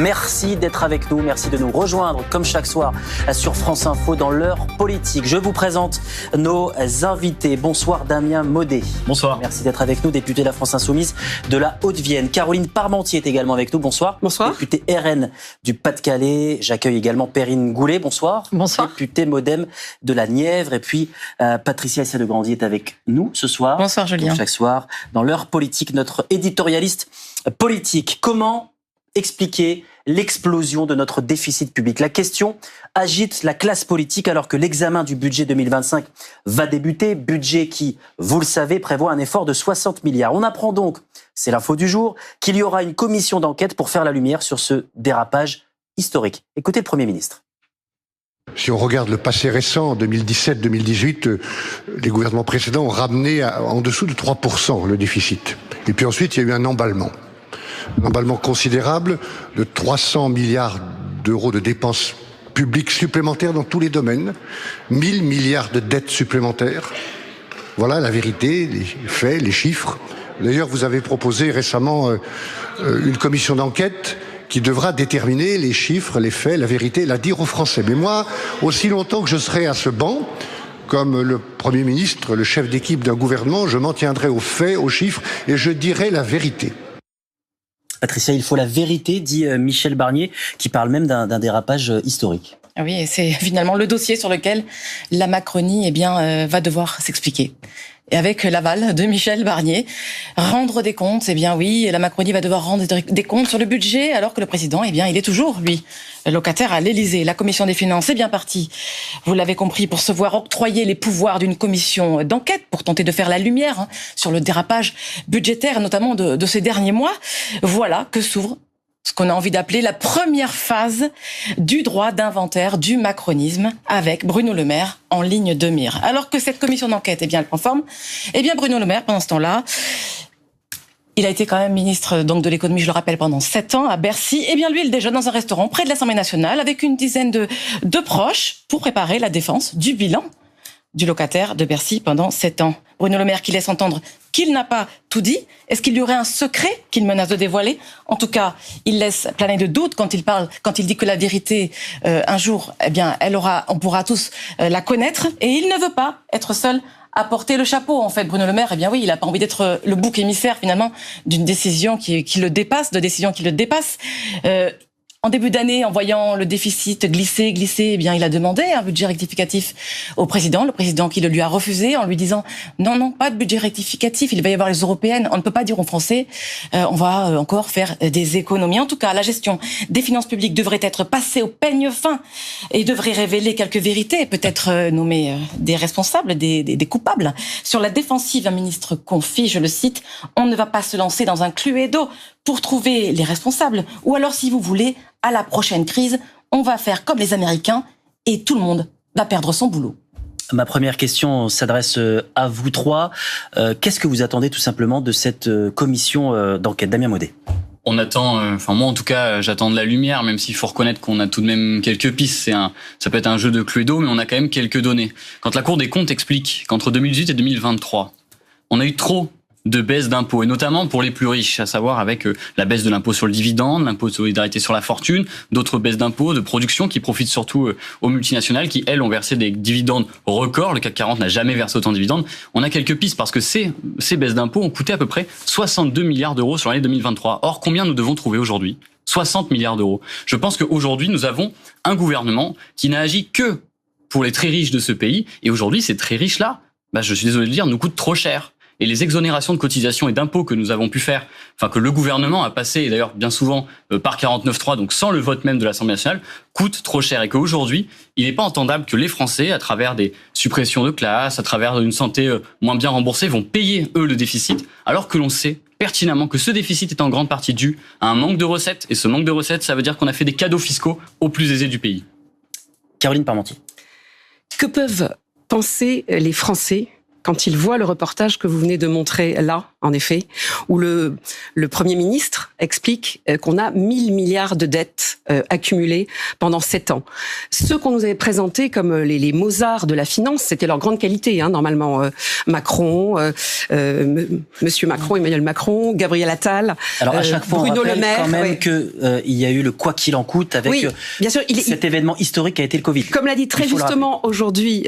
Merci d'être avec nous, merci de nous rejoindre comme chaque soir sur France Info dans l'heure politique. Je vous présente nos invités. Bonsoir Damien Maudet. Bonsoir. Merci d'être avec nous, député de la France Insoumise de la Haute-Vienne. Caroline Parmentier est également avec nous. Bonsoir. Bonsoir. Députée RN du Pas-de-Calais. J'accueille également Perrine Goulet. Bonsoir. Bonsoir. Députée Modem de la Nièvre. Et puis Patricia Essier-de-Grandy est avec nous ce soir. Bonsoir Julien. Comme chaque soir dans l'heure politique, notre éditorialiste politique. Comment expliquer l'explosion de notre déficit public? La question agite la classe politique alors que l'examen du budget 2025 va débuter. Budget qui, vous le savez, prévoit un effort de 60 milliards. On apprend donc, c'est l'info du jour, qu'il y aura une commission d'enquête pour faire la lumière sur ce dérapage historique. Écoutez le Premier ministre. Si on regarde le passé récent, 2017-2018, les gouvernements précédents ont ramené en dessous de 3% le déficit. Et puis ensuite, il y a eu un emballement considérable de 300 milliards d'euros de dépenses publiques supplémentaires dans tous les domaines, 1000 milliards de dettes supplémentaires. Voilà la vérité, les faits, les chiffres. D'ailleurs, vous avez proposé récemment une commission d'enquête qui devra déterminer les chiffres, les faits, la vérité, la dire aux Français. Mais moi, aussi longtemps que je serai à ce banc, comme le Premier ministre, le chef d'équipe d'un gouvernement, je m'en tiendrai aux faits, aux chiffres, et je dirai la vérité. Patricia, il faut la vérité, dit Michel Barnier, qui parle même d'un dérapage historique. Oui, et c'est finalement le dossier sur lequel la Macronie va devoir s'expliquer. Et avec l'aval de Michel Barnier, rendre des comptes, oui, la Macronie va devoir rendre des comptes sur le budget, alors que le président, il est toujours, lui, locataire à l'Élysée. La commission des finances est bien partie, vous l'avez compris, pour se voir octroyer les pouvoirs d'une commission d'enquête, pour tenter de faire la lumière sur le dérapage budgétaire, notamment de ces derniers mois. Voilà que s'ouvre ce qu'on a envie d'appeler la première phase du droit d'inventaire du macronisme, avec Bruno Le Maire en ligne de mire. Alors que cette commission d'enquête elle prend forme, Bruno Le Maire, pendant ce temps-là, il a été quand même ministre de l'économie, je le rappelle, pendant 7 ans à Bercy. Lui, il déjeune dans un restaurant près de l'Assemblée nationale avec une dizaine de proches pour préparer la défense du bilan du locataire de Bercy pendant 7 ans. Bruno Le Maire qui laisse entendre qu'il n'a pas tout dit. Est-ce qu'il y aurait un secret qu'il menace de dévoiler? En tout cas, il laisse planer de doutes quand il dit que la vérité, un jour, on pourra tous la connaître. Et il ne veut pas être seul à porter le chapeau. En fait, Bruno Le Maire, il n'a pas envie d'être le bouc émissaire, finalement, d'une décision qui le dépasse, En début d'année, en voyant le déficit glisser, il a demandé un budget rectificatif au président. Le président qui le lui a refusé en lui disant non, pas de budget rectificatif. Il va y avoir les européennes. On ne peut pas dire aux Français on va encore faire des économies. En tout cas, la gestion des finances publiques devrait être passée au peigne fin et devrait révéler quelques vérités, peut-être nommer des responsables, des coupables. Sur la défensive, un ministre confie, je le cite, on ne va pas se lancer dans un cluedo pour trouver les responsables. Ou alors, si vous voulez, à la prochaine crise, on va faire comme les Américains et tout le monde va perdre son boulot. Ma première question s'adresse à vous trois. Qu'est-ce que vous attendez tout simplement de cette commission d'enquête? Damien Maudet. On attend, moi en tout cas, j'attends de la lumière, même s'il faut reconnaître qu'on a tout de même quelques pistes. Ça peut être un jeu de Cluedo, mais on a quand même quelques données. Quand la Cour des comptes explique qu'entre 2018 et 2023, on a eu trop de baisse d'impôts, et notamment pour les plus riches, à savoir avec la baisse de l'impôt sur le dividende, l'impôt de solidarité sur la fortune, d'autres baisses d'impôts, de production qui profitent surtout aux multinationales qui, elles, ont versé des dividendes records. Le CAC 40 n'a jamais versé autant de dividendes. On a quelques pistes parce que ces baisses d'impôts ont coûté à peu près 62 milliards d'euros sur l'année 2023. Or, combien nous devons trouver aujourd'hui? 60 milliards d'euros. Je pense qu'aujourd'hui, nous avons un gouvernement qui n'a agi que pour les très riches de ce pays, et aujourd'hui, ces très riches-là, je suis désolé de le dire, nous coûtent trop cher. Et les exonérations de cotisations et d'impôts que nous avons pu faire, que le gouvernement a passé, et d'ailleurs bien souvent par 49.3, donc sans le vote même de l'Assemblée nationale, coûtent trop cher. Et qu'aujourd'hui, il n'est pas entendable que les Français, à travers des suppressions de classes, à travers une santé moins bien remboursée, vont payer, eux, le déficit, alors que l'on sait pertinemment que ce déficit est en grande partie dû à un manque de recettes. Et ce manque de recettes, ça veut dire qu'on a fait des cadeaux fiscaux aux plus aisés du pays. Caroline Parmentier. Que peuvent penser les Français quand ils voient le reportage que vous venez de montrer là, en effet, où le Premier ministre explique qu'on a 1000 milliards de dettes accumulées pendant 7 ans. Ceux qu'on nous avait présentés comme les Mozart de la finance, c'était leur grande qualité, hein, normalement. Macron, Monsieur Macron, Emmanuel Macron, Gabriel Attal, alors à chaque fois, Bruno on rappelle Le Maire, quand même que il y a eu le quoi qu'il en coûte avec oui, bien sûr, cet événement historique qui a été le Covid. Comme l'a dit très justement aujourd'hui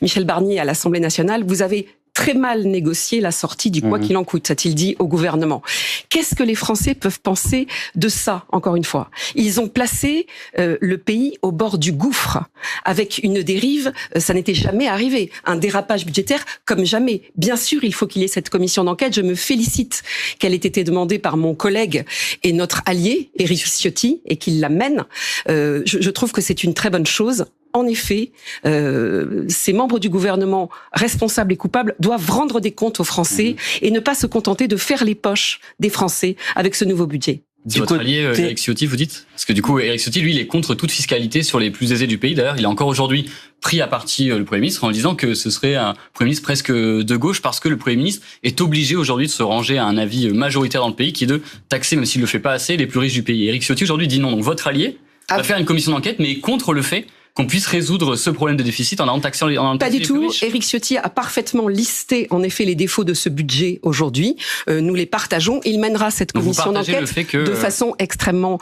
Michel Barnier à l'Assemblée nationale, vous avez très mal négocié la sortie du quoi qu'il en coûte, a-t-il dit au gouvernement. Qu'est-ce que les Français peuvent penser de ça, encore une fois? Ils ont placé le pays au bord du gouffre, avec une dérive, ça n'était jamais arrivé, un dérapage budgétaire comme jamais. Bien sûr, il faut qu'il y ait cette commission d'enquête, je me félicite qu'elle ait été demandée par mon collègue et notre allié, Éric Ciotti, et qu'il la mène. Je trouve que c'est une très bonne chose. En effet, ces membres du gouvernement responsables et coupables doivent rendre des comptes aux Français et ne pas se contenter de faire les poches des Français avec ce nouveau budget. Votre allié, Éric Ciotti, vous dites? Parce que du coup, Éric Ciotti, lui, il est contre toute fiscalité sur les plus aisés du pays. D'ailleurs, il a encore aujourd'hui pris à partie le Premier ministre en disant que ce serait un Premier ministre presque de gauche parce que le Premier ministre est obligé aujourd'hui de se ranger à un avis majoritaire dans le pays qui est de taxer, même s'il le fait pas assez, les plus riches du pays. Éric Ciotti aujourd'hui dit non. Donc votre allié va faire une commission d'enquête, mais contre le fait qu'on puisse résoudre ce problème de déficit en taxant les Pas du tout. Éric Ciotti a parfaitement listé, en effet, les défauts de ce budget aujourd'hui. Nous les partageons. Il mènera cette commission d'enquête de façon extrêmement,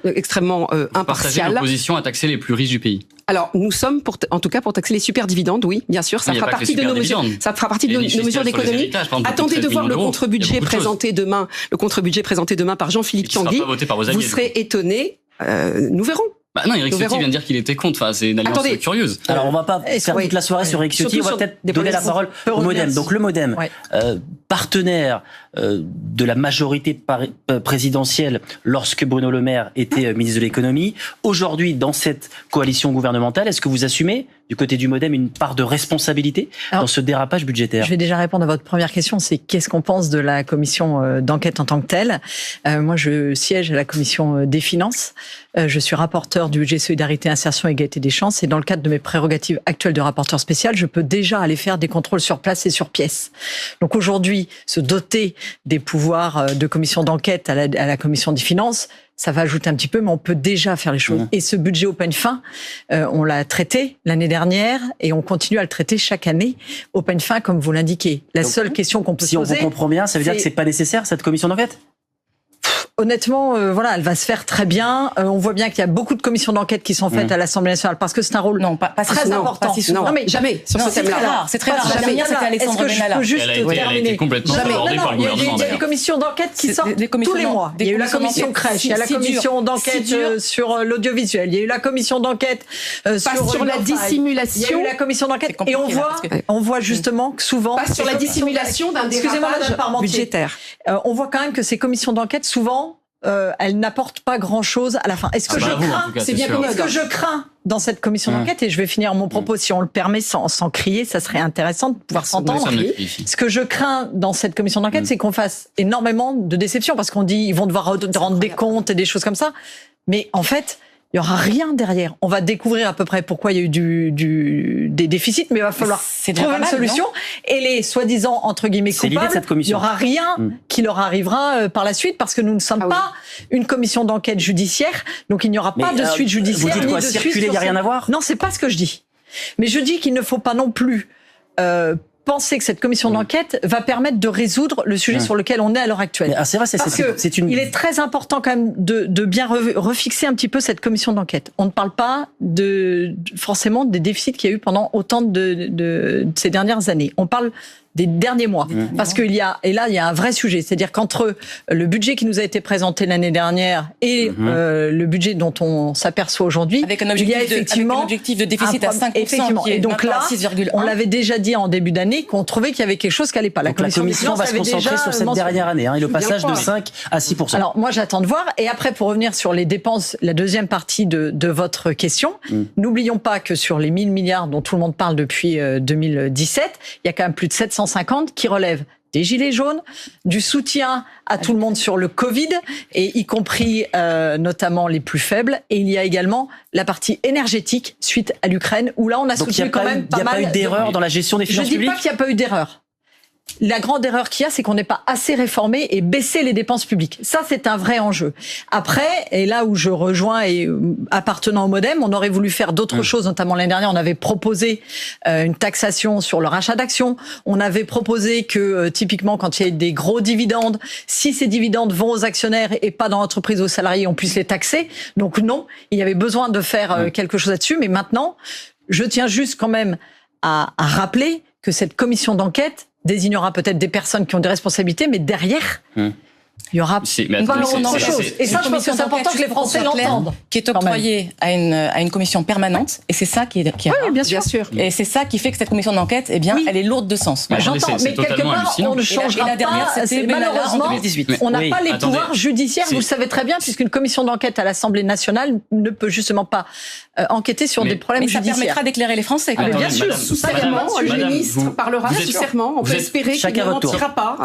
extrêmement impartiale. Partagez l'opposition à taxer les plus riches du pays. Alors, nous sommes en tout cas pour taxer les superdividendes, oui, bien sûr, ça fera partie de nos mesures. Ça fera partie de nos mesures d'économie. Attendez de voir le contre-budget présenté demain, par Jean-Philippe Tanguy. Vous serez étonnés. Nous verrons. Bah non, Éric Ciotti vient de dire qu'il était contre. Enfin, c'est une alliance curieuse. Alors, on va pas faire toute la soirée sur Éric Ciotti. On va peut-être donner la parole au MoDem. Donc, le MoDem, partenaire de la majorité présidentielle lorsque Bruno Le Maire était ministre de l'économie. Aujourd'hui, dans cette coalition gouvernementale, est-ce que vous assumez, du côté du MoDem, une part de responsabilité dans ce dérapage budgétaire? Je vais déjà répondre à votre première question, c'est qu'est-ce qu'on pense de la commission d'enquête en tant que telle. Moi, je siège à la commission des finances. Je suis rapporteur du budget Solidarité, Insertion et Égalité des chances. Et dans le cadre de mes prérogatives actuelles de rapporteur spécial, je peux déjà aller faire des contrôles sur place et sur pièce. Donc aujourd'hui, se doter des pouvoirs de commission d'enquête à la commission des finances, ça va ajouter un petit peu, mais on peut déjà faire les choses. Et ce budget Open Fin, on l'a traité l'année dernière et on continue à le traiter chaque année. Open Fin, comme vous l'indiquez. La seule question qu'on peut se poser... Si on vous comprend bien, ça veut dire que c'est pas nécessaire, cette commission d'enquête? Honnêtement, voilà, elle va se faire très bien. On voit bien qu'il y a beaucoup de commissions d'enquête qui sont faites à l'Assemblée nationale parce que c'est un rôle très important. Non, mais jamais sur ce thème-là. C'est très rare. La dernière, c'était Alexandre Benalla. Elle a été complètement abordée par le gouvernement. Il y a des commissions d'enquête qui sortent tous les mois. Il y a eu la commission crèche, il y a la commission d'enquête sur l'audiovisuel, il y a eu la commission d'enquête sur la dissimulation. Il y a eu la commission d'enquête et on voit justement que souvent pas sur la dissimulation d'un dérapage budgétaire. On voit quand même que ces commissions d'enquête souvent elle n'apporte pas grand-chose à la fin. Est-ce que je crains dans cette commission d'enquête, et je vais finir mon propos si on le permet sans crier, ça serait intéressant de pouvoir s'entendre. Ce que je crains dans cette commission d'enquête, c'est qu'on fasse énormément de déceptions, parce qu'on dit ils vont devoir rendre des comptes et des choses comme ça, mais en fait il y aura rien derrière. On va découvrir à peu près pourquoi il y a eu des déficits, mais il va falloir trouver une solution. Et les soi-disant entre guillemets coupables, il n'y aura rien qui leur arrivera par la suite, parce que nous ne sommes pas une commission d'enquête judiciaire, donc il n'y aura pas de suite judiciaire. Vous dites quoi, circuler, il n'y a rien à voir? Non, c'est pas ce que je dis. Mais je dis qu'il ne faut pas non plus penser que cette commission d'enquête va permettre de résoudre le sujet sur lequel on est à l'heure actuelle. C'est vrai, il est très important quand même de bien refixer un petit peu cette commission d'enquête. On ne parle pas forcément des déficits qu'il y a eu pendant autant de ces dernières années. On parle des derniers mois. Parce qu'il y a un vrai sujet. C'est-à-dire qu'entre le budget qui nous a été présenté l'année dernière et le budget dont on s'aperçoit aujourd'hui, il y a effectivement un objectif de déficit à 5%. Effectivement. Et donc là, 6,1. on l'avait déjà dit en début d'année qu'on trouvait qu'il y avait quelque chose qui n'allait pas. La commission va se concentrer sur cette dernière année, et le passage de 5 à 6%. Alors moi, j'attends de voir. Et après, pour revenir sur les dépenses, la deuxième partie de votre question, n'oublions pas que sur les 1000 milliards dont tout le monde parle depuis 2017, il y a quand même plus de 750 qui relèvent des gilets jaunes, du soutien à tout le monde sur le Covid, et y compris notamment les plus faibles. Et il y a également la partie énergétique suite à l'Ukraine, où là on a soutenu quand même pas mal. Il n'y a pas eu d'erreur dans la gestion des finances publiques? Je ne dis pas qu'il n'y a pas eu d'erreur. La grande erreur qu'il y a, c'est qu'on n'est pas assez réformé et baissé les dépenses publiques. Ça, c'est un vrai enjeu. Après, et là où je rejoins et appartenant au MoDem, on aurait voulu faire d'autres choses, notamment l'année dernière, on avait proposé une taxation sur le rachat d'actions. On avait proposé que, typiquement, quand il y a des gros dividendes, si ces dividendes vont aux actionnaires et pas dans l'entreprise aux salariés, on puisse les taxer. Donc non, il y avait besoin de faire quelque chose là-dessus. Mais maintenant, je tiens juste quand même à rappeler que cette commission d'enquête désignera peut-être des personnes qui ont des responsabilités, mais derrière, il y aura pas autre chose. Et ça, je pense que c'est important que les Français l'entendent. Qui est octroyée à une commission permanente, et c'est ça qui est oui, bien sûr. Et c'est ça qui fait que cette commission d'enquête, eh bien, elle est lourde de sens. J'entends, mais quelque part, on ne changera pas. Malheureusement, on n'a pas les pouvoirs judiciaires. Vous le savez très bien, puisqu'une commission d'enquête à l'Assemblée nationale ne peut justement pas enquêter sur des problèmes judiciaires. Mais ça permettra d'éclairer les Français. Bien sûr, sous serment, le ministre parlera sous serment. On peut espérer qu'il ne mentira pas.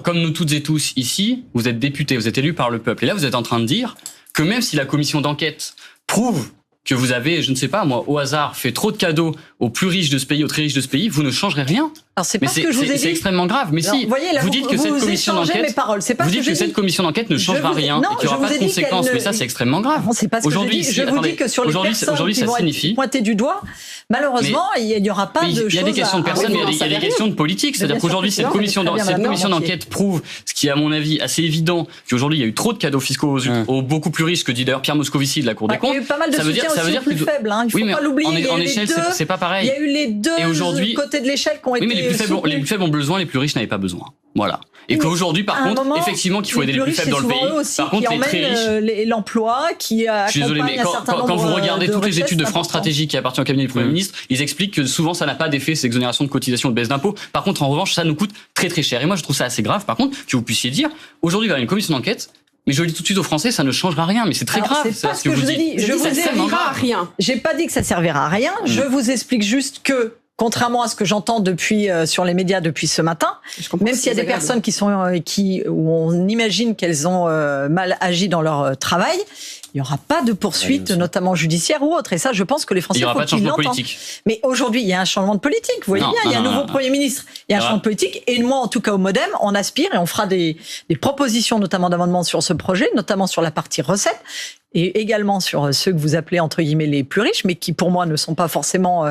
Comme nous toutes et tous ici, vous êtes députés, vous êtes élus par le peuple. Et là, vous êtes en train de dire que même si la commission d'enquête prouve que vous avez, je ne sais pas, moi, au hasard, fait trop de cadeaux aux plus riches de ce pays, aux très riches de ce pays, vous ne changerez rien. Alors c'est pas ce que je vous ai dit. C'est extrêmement grave. Mais si vous dites que cette commission d'enquête, vous dites que cette commission d'enquête ne changera rien et qu'il n'y aura pas de conséquences, mais ça c'est extrêmement grave. C'est pas ce que je dis. Je vous dis que sur les personnes qui vont être pointées du doigt, malheureusement, il n'y aura pas de choses. Il y a des questions de personnes, mais il y a des questions de politique. C'est-à-dire qu'aujourd'hui, cette commission d'enquête prouve, ce qui est à mon avis assez évident, qu'aujourd'hui il y a eu trop de cadeaux fiscaux aux beaucoup plus riches, que dit d'ailleurs Pierre Moscovici de la Cour des comptes. Il y a eu pas mal de soutien aussi aux plus faibles. Il ne faut pas l'oublier. En échelle, c'est pas pareil. Il y a eu les deux côtés de l'échelle qui ont été. Oui, mais les plus faibles ont besoin, les plus riches n'avaient pas besoin. Voilà. Et qu'aujourd'hui, par contre, effectivement, qu'il faut aider les plus faibles dans le pays. Par contre, les très riches. L'emploi qui accompagne. Je suis désolé, mais quand vous regardez toutes les études de France Stratégie qui appartiennent au cabinet du Premier ministre, ils expliquent que souvent ça n'a pas d'effet, ces exonérations de cotisations, de baisse d'impôts. Par contre, en revanche, ça nous coûte très très cher. Et moi, je trouve ça assez grave. Par contre, que vous puissiez dire, aujourd'hui, il y a une commission d'enquête. Mais je le dis tout de suite aux Français, ça ne changera rien. Mais c'est très grave. C'est pas ce que je vous ai dit. Je vous ai dit à rien. J'ai pas dit que ça servira à rien. Je vous explique juste que, contrairement à ce que j'entends depuis sur les médias depuis ce matin, même s'il y a des personnes où on imagine qu'elles ont mal agi dans leur travail, il n'y aura pas de poursuite, notamment judiciaire ou autre. Et ça, je pense que les Français faut qu'ils l'entendent. Mais aujourd'hui, il y a un changement de politique. Vous voyez bien, il y a un nouveau Premier ministre. Il y a un changement de politique. Et moi, en tout cas, au MoDem, on aspire et on fera des propositions, notamment d'amendements sur ce projet, notamment sur la partie recettes. Et également sur ceux que vous appelez entre guillemets les plus riches, mais qui pour moi ne sont pas forcément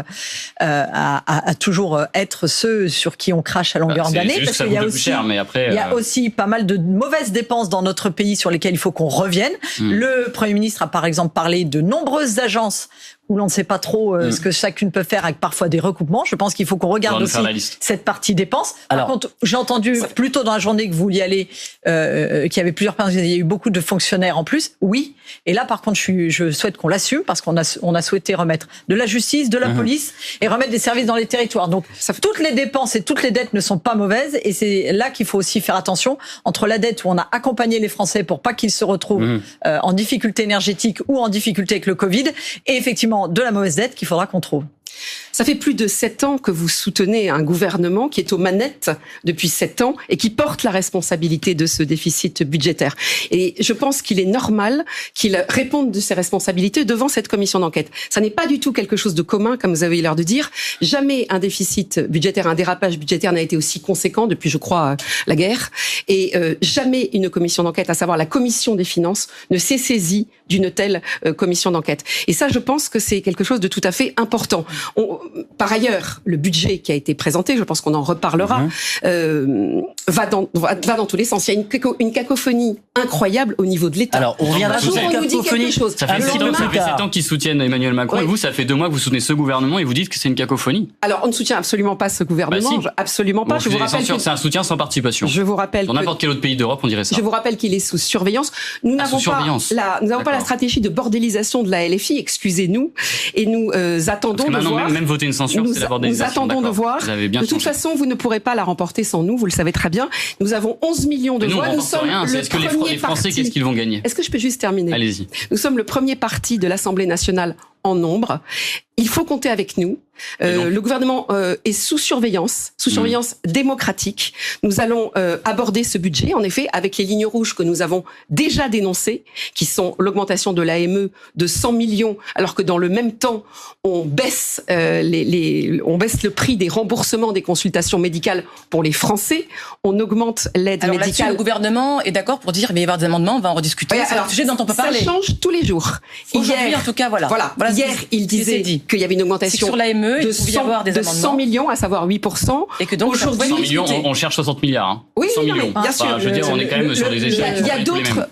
à toujours être ceux sur qui on crache à longueur d'année, parce qu'il y a aussi, il y a aussi pas mal de mauvaises dépenses dans notre pays sur lesquelles il faut qu'on revienne. Le Premier ministre a par exemple parlé de nombreuses agences où l'on ne sait pas trop ce que chacune peut faire avec parfois des recoupements. Je pense qu'il faut qu'on regarde aussi cette partie dépenses. Par contre, j'ai entendu plus tôt dans la journée que vous y allez, qu'il y avait plusieurs personnes, il y a eu beaucoup de fonctionnaires en plus. Oui. Et là, par contre, je souhaite qu'on l'assume parce qu'on a souhaité remettre de la justice, de la police et remettre des services dans les territoires. Donc, toutes les dépenses et toutes les dettes ne sont pas mauvaises et c'est là qu'il faut aussi faire attention entre la dette où on a accompagné les Français pour pas qu'ils se retrouvent en difficulté énergétique ou en difficulté avec le Covid et effectivement de la mauvaise dette qu'il faudra qu'on trouve. Ça fait plus de 7 ans que vous soutenez un gouvernement qui est aux manettes depuis 7 ans et qui porte la responsabilité de ce déficit budgétaire. Et je pense qu'il est normal qu'il réponde de ses responsabilités devant cette commission d'enquête. Ça n'est pas du tout quelque chose de commun, comme vous avez eu l'air de dire. Jamais un déficit budgétaire, un dérapage budgétaire n'a été aussi conséquent depuis, je crois, la guerre. Et jamais une commission d'enquête, à savoir la commission des finances, ne s'est saisie d'une telle commission d'enquête. Et ça, je pense que c'est quelque chose de tout à fait important. Par ailleurs, le budget qui a été présenté, je pense qu'on en reparlera, va dans tous les sens. Il y a une cacophonie incroyable au niveau de l'État. Alors, on reviendra sur la cacophonie. Ça fait 7 ans qu'ils soutiennent Emmanuel Macron et vous, ça fait 2 mois que vous soutenez ce gouvernement et vous dites que c'est une cacophonie. Alors, on ne soutient absolument pas ce gouvernement. Absolument pas. Je vous rappelle c'est un soutien sans participation. Je vous rappelle dans n'importe quel autre pays d'Europe, on dirait ça. Je vous rappelle qu'il est sous surveillance. Nous n'avons pas la stratégie de bordélisation de la LFI, excusez-nous, et nous attendons de voir. Même voter une censure, c'est la bordélisation. Nous attendons de voir. De toute façon, vous ne pourrez pas la remporter sans nous, vous le savez très bien. Nous avons 11 millions de voix. Nous sommes est-ce que les Français, qu'est-ce qu'ils vont gagner? Est-ce que je peux juste terminer? Allez-y. Nous sommes le premier parti de l'Assemblée nationale en nombre. Il faut compter avec nous. Le gouvernement est sous surveillance démocratique. Nous allons aborder ce budget, en effet, avec les lignes rouges que nous avons déjà dénoncées, qui sont l'augmentation de l'AME de 100 millions, alors que dans le même temps, on baisse on baisse le prix des remboursements des consultations médicales pour les Français. On augmente l'aide alors médicale. Le gouvernement est d'accord pour dire qu'il va y avoir des amendements, on va en rediscuter. C'est un sujet dont on peut parler. Ça change tous les jours. Aujourd'hui, en tout cas, voilà hier, il disait qu'il y avait une augmentation sur l'AME, de 100 millions, à savoir 8%. Et que donc, aujourd'hui, 100 millions, on cherche 60 milliards. Hein. Oui, 100 millions. Bien sûr. Je veux dire, on est quand même sur des échelles.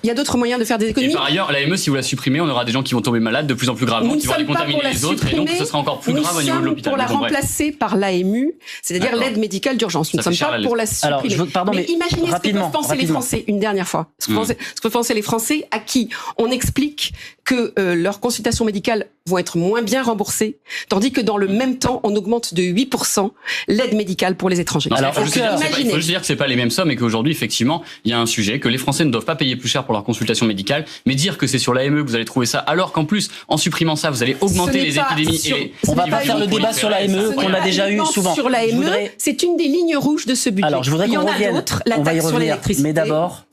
Il y a d'autres moyens de faire des économies. Et par ailleurs, l'AME, si vous la supprimez, on aura des gens qui vont tomber malades de plus en plus gravement, qui vont aller contaminer les autres, et donc ce sera encore plus grave au niveau de l'hôpital. Pour la remplacer par l'AMU, c'est-à-dire l'aide médicale d'urgence. Nous ne sommes pas pour la supprimer. Mais imaginez ce que peuvent penser les Français, une dernière fois. Ce que peuvent penser les Français à qui on explique que leurs consultations médicales vont être moins bien remboursées, tandis que dans le même temps, on augmente de 8% l'aide médicale pour les étrangers. Alors, il faut juste dire que c'est pas les mêmes sommes et qu'aujourd'hui, effectivement, il y a un sujet, que les Français ne doivent pas payer plus cher pour leur consultation médicale, mais dire que c'est sur l'AME que vous allez trouver ça, alors qu'en plus, en supprimant ça, vous allez augmenter les épidémies. On va pas faire le débat sur l'AME qu'on a déjà eu souvent. Sur l'AME, c'est une des lignes rouges de ce budget. Alors, je voudrais qu'on revienne. On va y revenir. Mais d'abord,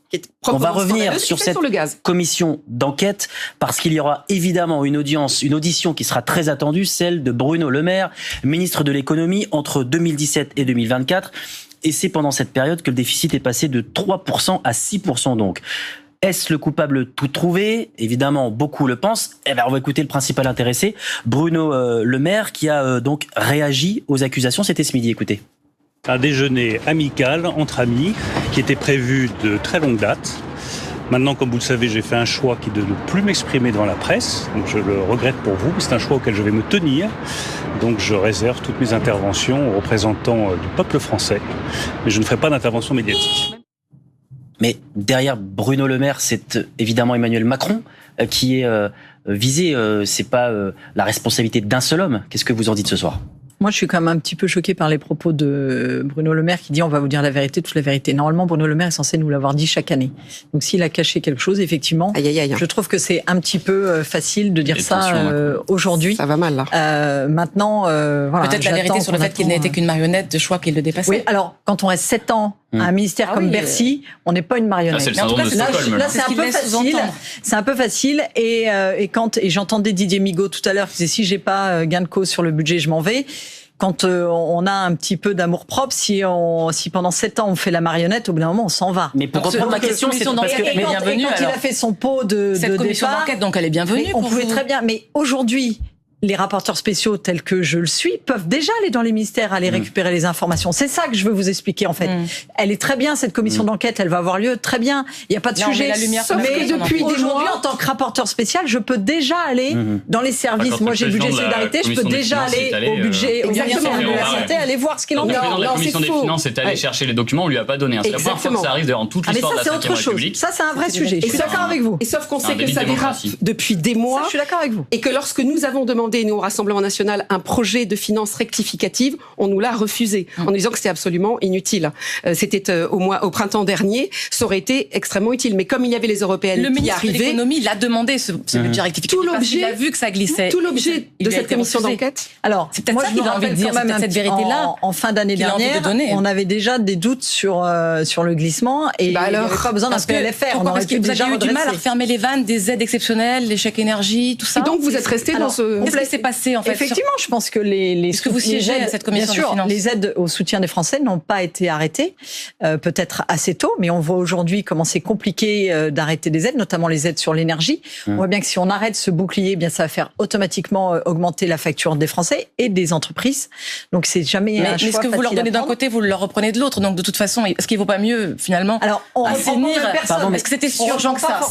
on va revenir sur cette commission d'enquête parce qu'il y aura évidemment une audition qui sera très attendue, celle de Bruno Le Maire, ministre de l'économie entre 2017 et 2024. Et c'est pendant cette période que le déficit est passé de 3% à 6% donc. Est-ce le coupable tout trouvé? Évidemment, beaucoup le pensent. Eh ben, on va écouter le principal intéressé, Bruno Le Maire, qui a donc réagi aux accusations. C'était ce midi, écoutez. Un déjeuner amical entre amis qui était prévu de très longue date. Maintenant, comme vous le savez, j'ai fait un choix qui est de ne plus m'exprimer devant la presse. Donc je le regrette pour vous, c'est un choix auquel je vais me tenir. Donc je réserve toutes mes interventions aux représentants du peuple français. Mais je ne ferai pas d'intervention médiatique. Mais derrière Bruno Le Maire, c'est évidemment Emmanuel Macron qui est visé. C'est pas la responsabilité d'un seul homme. Qu'est-ce que vous en dites ce soir ? Moi, je suis quand même un petit peu choquée par les propos de Bruno Le Maire qui dit on va vous dire la vérité, toute la vérité. Normalement, Bruno Le Maire est censé nous l'avoir dit chaque année. Donc, s'il a caché quelque chose, effectivement, je trouve que c'est un petit peu facile de dire ça aujourd'hui. Ça va mal, là. Maintenant, voilà. Peut-être la vérité sur le fait qu'il n'était qu'une marionnette de choix qu'il le dépassait. Oui, alors, quand on reste 7 ans à un ministère comme Bercy, on n'est pas une marionnette. Là, c'est un peu facile. C'est un peu facile. Et j'entendais Didier Migaud tout à l'heure qui disait si j'ai pas gain de cause sur le budget, je m'en vais. Quand on a un petit peu d'amour-propre, si pendant 7 ans on fait la marionnette, au bout d'un moment on s'en va. Mais pour reprendre ma question, c'est parce que bienvenue. Quand il a fait son pot de cette commission d'enquête, donc elle est bienvenue. On pouvait très bien. Mais aujourd'hui, les rapporteurs spéciaux tels que je le suis peuvent déjà aller dans les ministères, aller récupérer les informations. C'est ça que je veux vous expliquer en fait. Elle est très bien cette commission d'enquête, elle va avoir lieu très bien. Il n'y a pas de sujet. Mais depuis aujourd'hui, en tant que rapporteur spécial, je peux déjà aller dans les services. Moi, j'ai le budget solidarité, je peux déjà aller au budget, exactement, de la santé, aller voir ce qu'il en est. Le président de la commission des finances est allé chercher les documents, on lui a pas donné. C'est la première fois que ça arrive dans toute l'histoire de la Cinquième République. Ça, c'est un vrai sujet. Je suis d'accord avec vous. Et sauf qu'on sait que ça dérape depuis des mois. Je suis d'accord avec vous. Et que lorsque nous avons demandé, nous, au Rassemblement national, un projet de finances rectificative, on nous l'a refusé, en nous disant que c'était absolument inutile. C'était au printemps dernier, ça aurait été extrêmement utile. Mais comme il y avait les européennes qui arrivaient... Le ministre de l'économie l'a demandé, ce budget rectificatif, parce qu'il a vu que ça glissait. Tout l'objet de cette commission d'enquête. Alors, c'est peut-être ça qu'il a envie de dire, c'est peut-être cette vérité-là. En fin d'année dernière, on avait déjà des doutes sur le glissement, et il n'y avait pas besoin d'un PLFR. Pourquoi ? Parce que vous avez eu du mal à refermer les vannes des aides exceptionnelles, les chèques énergie, tout ça. Et donc vous êtes resté dans ce... Qu'est-ce qui s'est passé en fait ? Effectivement, je pense que est-ce que vous siégez à cette commission des finances ? Les aides au soutien des Français n'ont pas été arrêtées, peut-être assez tôt, mais on voit aujourd'hui comment c'est compliqué d'arrêter des aides, notamment les aides sur l'énergie. On voit bien que si on arrête ce bouclier, eh bien ça va faire automatiquement augmenter la facture des Français et des entreprises. Donc c'est jamais un choix facile. Mais ce que vous leur donnez d'un côté, vous leur reprenez de l'autre. Donc de toute façon, est-ce qu'il ne vaut pas mieux finalement assainir ? Est-ce que c'était si urgent que ça ?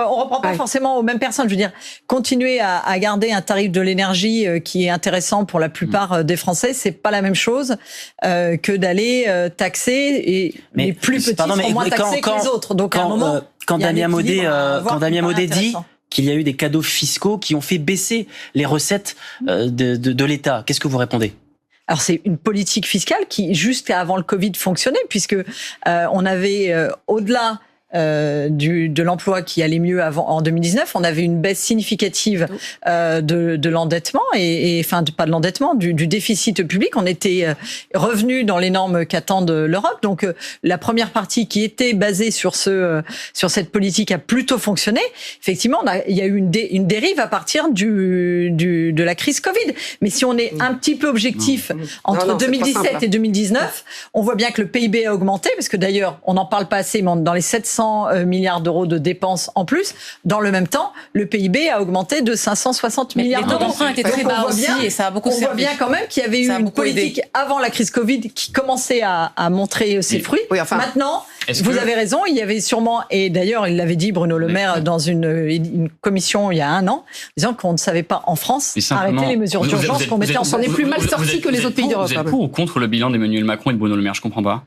On reprend pas forcément aux mêmes personnes. Je veux dire, continuer à garder un tarif de l'énergie qui est intéressant pour la plupart des Français, c'est pas la même chose que d'aller taxer les plus petits seront moins taxés que les autres. Donc à un moment, quand Damien Maudet dit qu'il y a eu des cadeaux fiscaux qui ont fait baisser les recettes de l'État, qu'est-ce que vous répondez ? Alors c'est une politique fiscale qui, juste avant le Covid, fonctionnait, puisque on avait au-delà de l'emploi qui allait mieux en 2019. On avait une baisse significative de l'endettement pas de l'endettement, du déficit public. On était revenu dans les normes qu'attendent l'Europe. Donc la première partie qui était basée sur cette politique a plutôt fonctionné. Effectivement, il y a eu une dérive à partir de la crise Covid. Mais si on est un petit peu objectif entre 2017 et 2019, on voit bien que le PIB a augmenté, parce que d'ailleurs, on n'en parle pas assez, mais dans les 700 milliards d'euros de dépenses en plus, dans le même temps, le PIB a augmenté de 560 milliards d'euros. Les taux d'emprunt étaient très bas aussi, et ça a beaucoup servi. On voit bien quand même qu'il y avait eu une politique avant la crise Covid qui commençait à montrer ses fruits. Oui, maintenant, vous avez raison, il y avait sûrement, et d'ailleurs, il l'avait dit Bruno Le Maire dans une commission il y a un an, disant qu'on ne savait pas en France arrêter les mesures d'urgence qu'on mettait en place. On est plus mal sorti que les autres pays d'Europe. Vous êtes pour ou contre le bilan d'Emmanuel Macron et de Bruno Le Maire? Je comprends pas.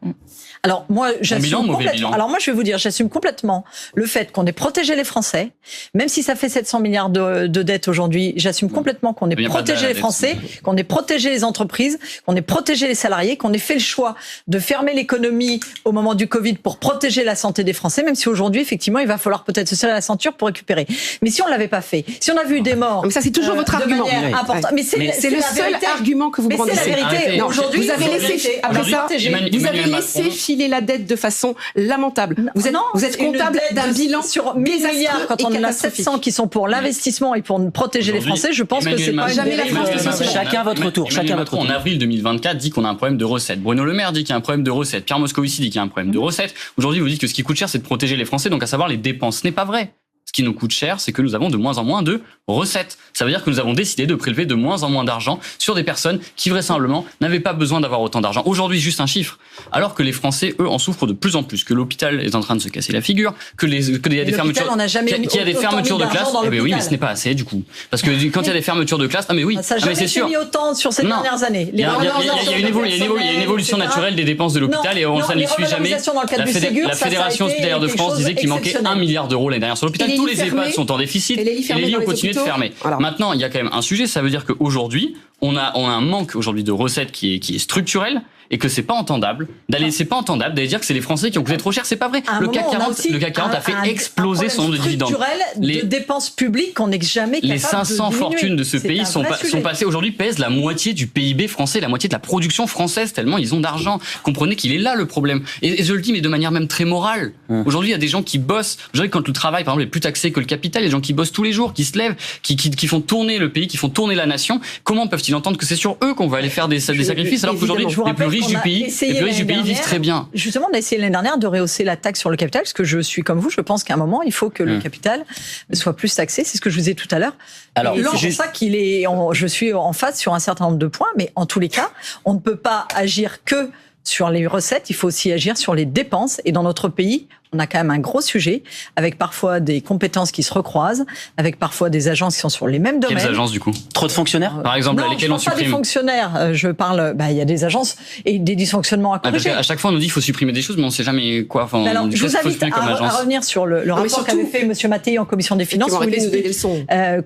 Alors moi, j'assume complètement. Alors moi, je vais vous dire, j'assume complètement le fait qu'on ait protégé les Français, même si ça fait 700 milliards de dettes aujourd'hui. J'assume complètement qu'on ait protégé les Français, qu'on ait protégé les entreprises, qu'on ait protégé les salariés, qu'on ait fait le choix de fermer l'économie au moment du Covid pour protéger la santé des Français, même si aujourd'hui, effectivement, il va falloir peut-être se serrer la ceinture pour récupérer. Mais si on l'avait pas fait, si on a vu des morts, mais ça c'est toujours votre argument. Importante. Mais c'est le seul argument que vous brandissez. Mais c'est la vérité. Aujourd'hui, vous avez laissé après ça, vous avez laissé filer la dette de façon lamentable. Vous êtes comptable d'un bilan sur 1000 milliards quand on en a 700 qui sont pour l'investissement et pour protéger les Français. Je pense que c'est pas jamais la France. Chacun votre tour. Chacun votre tour. En avril 2024 dit qu'on a un problème de recettes. Bruno Le Maire dit qu'il y a un problème de recettes. Pierre Moscovici dit qu'il y a un problème de recettes. Aujourd'hui, vous dites que ce qui coûte cher, c'est de protéger les Français, donc à savoir les dépenses. Ce n'est pas vrai. Ce qui nous coûte cher, c'est que nous avons de moins en moins de recettes. Ça veut dire que nous avons décidé de prélever de moins en moins d'argent sur des personnes qui vraisemblablement n'avaient pas besoin d'avoir autant d'argent. Aujourd'hui, juste un chiffre. Alors que les Français, eux, en souffrent de plus en plus, que l'hôpital est en train de se casser la figure, qu'il y a des fermetures, qu'il y a des fermetures de classe. Eh ben oui, mais ce n'est pas assez du coup. Parce que quand il y a des fermetures de classe, ça n'a jamais été mis autant sur ces dernières années. Il y a une évolution naturelle des dépenses de l'hôpital et ça ne suit jamais. La Fédération hospitalière de France disait qu'il manquait 1 milliard d'euros l'année dernière sur l'hôpital. Tous les EHPAD sont en déficit et les lits ont continué de fermer. Maintenant, il y a quand même un sujet, ça veut dire qu'aujourd'hui, on a un manque aujourd'hui de recettes qui est structurel et que c'est pas entendable d'aller dire que c'est les Français qui ont coûté trop cher, c'est pas vrai. Le CAC 40 a fait exploser son nombre de dividendes. Les dépenses publiques qu'on n'est jamais capable de diminuer. Les 500 fortunes de ce pays sont passées aujourd'hui, pèsent la moitié du PIB français, la moitié de la production française, tellement ils ont d'argent. Comprenez qu'il est là le problème. Et je le dis, mais de manière même très morale. Aujourd'hui, il y a des gens qui bossent. Aujourd'hui, quand le travail, par exemple, est plus taxé que le capital, il y a des gens qui bossent tous les jours, qui se lèvent, qui font tourner le pays, qui font tourner la nation. Comment peuvent-ils entendre que c'est sur eux qu'on va aller faire des sacrifices alors qu'aujourd'hui, les plus riches du pays vivent très bien. Justement, on a essayé l'année dernière de rehausser la taxe sur le capital, parce que je suis comme vous, je pense qu'à un moment, il faut que le capital soit plus taxé. C'est ce que je vous disais tout à l'heure. Alors, c'est pour ça je suis en face sur un certain nombre de points, mais en tous les cas, on ne peut pas agir que sur les recettes, il faut aussi agir sur les dépenses. Et dans notre pays, on a quand même un gros sujet, avec parfois des compétences qui se recroisent, avec parfois des agences qui sont sur les mêmes domaines. Quelles agences, du coup? Trop de fonctionnaires? Par exemple, lesquels on supprime? Non, je parle pas des fonctionnaires. Je parle, il y a des agences et des dysfonctionnements à corriger. Parce qu'à chaque fois, on nous dit qu'il faut supprimer des choses, mais on ne sait jamais quoi. Enfin, alors, je vous invite à revenir sur le rapport qu'avait fait M. Mattei en commission des finances, où il explique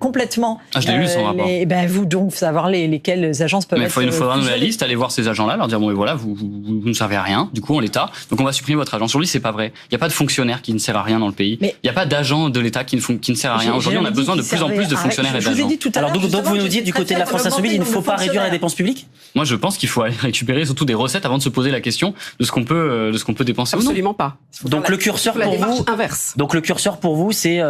complètement. Je l'ai lu, son rapport. Vous, donc, savoir lesquelles agences peuvent être. Il faudra nous la liste, aller voir ces agents-là, leur dire, bon, et voilà, vous ne servez à rien, du coup, en l'État. Donc, on va supprimer votre agence. Aujourd'hui, c'est pas vrai. Il n'y a pas de fonctionnaire qui ne sert à rien dans le pays. Il n'y a pas d'agent de l'État qui ne sert à rien. Aujourd'hui, on a besoin de plus en plus de fonctionnaires et d'agents. Alors, donc vous nous dites, du côté de la France Insoumise, il ne faut pas réduire la dépense publique? Moi, je pense qu'il faut aller récupérer surtout des recettes avant de se poser la question de ce qu'on peut dépenser. Absolument pas. Donc, le curseur pour vous, donc le curseur pour vous, c'est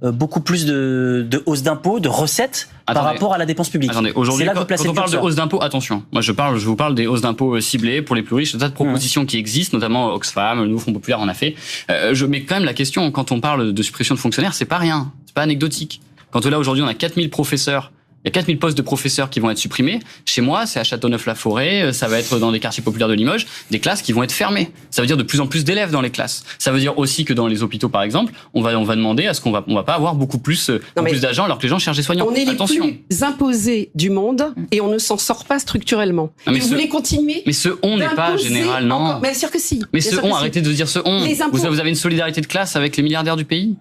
beaucoup plus de hausse d'impôts, de recettes par rapport à la dépense publique. Attendez, aujourd'hui, quand on parle de hausse d'impôts, attention. Moi, je vous parle des hausses d'impôts ciblées pour les plus riches. Des tas de propositions qui existent, notamment Oxfam, le Nouveau Front Populaire en a fait. Je mets quand même la question, quand on parle de suppression de fonctionnaires, c'est pas rien. C'est pas anecdotique. Quand là, aujourd'hui, on a 4000 professeurs. Il y a 4000 postes de professeurs qui vont être supprimés. Chez moi, c'est à Châteauneuf-la-Forêt, ça va être dans des quartiers populaires de Limoges, des classes qui vont être fermées. Ça veut dire de plus en plus d'élèves dans les classes. Ça veut dire aussi que dans les hôpitaux, par exemple, on va demander à ce qu'on va pas avoir beaucoup plus d'agents alors que les gens cherchent des soignants. On est les plus imposés du monde et on ne s'en sort pas structurellement. Mais vous voulez continuer? Mais ce on n'est pas général, non. Mais bien sûr que si. Mais ce on, arrêtez de dire ce on. Vous avez une solidarité de classe avec les milliardaires du pays?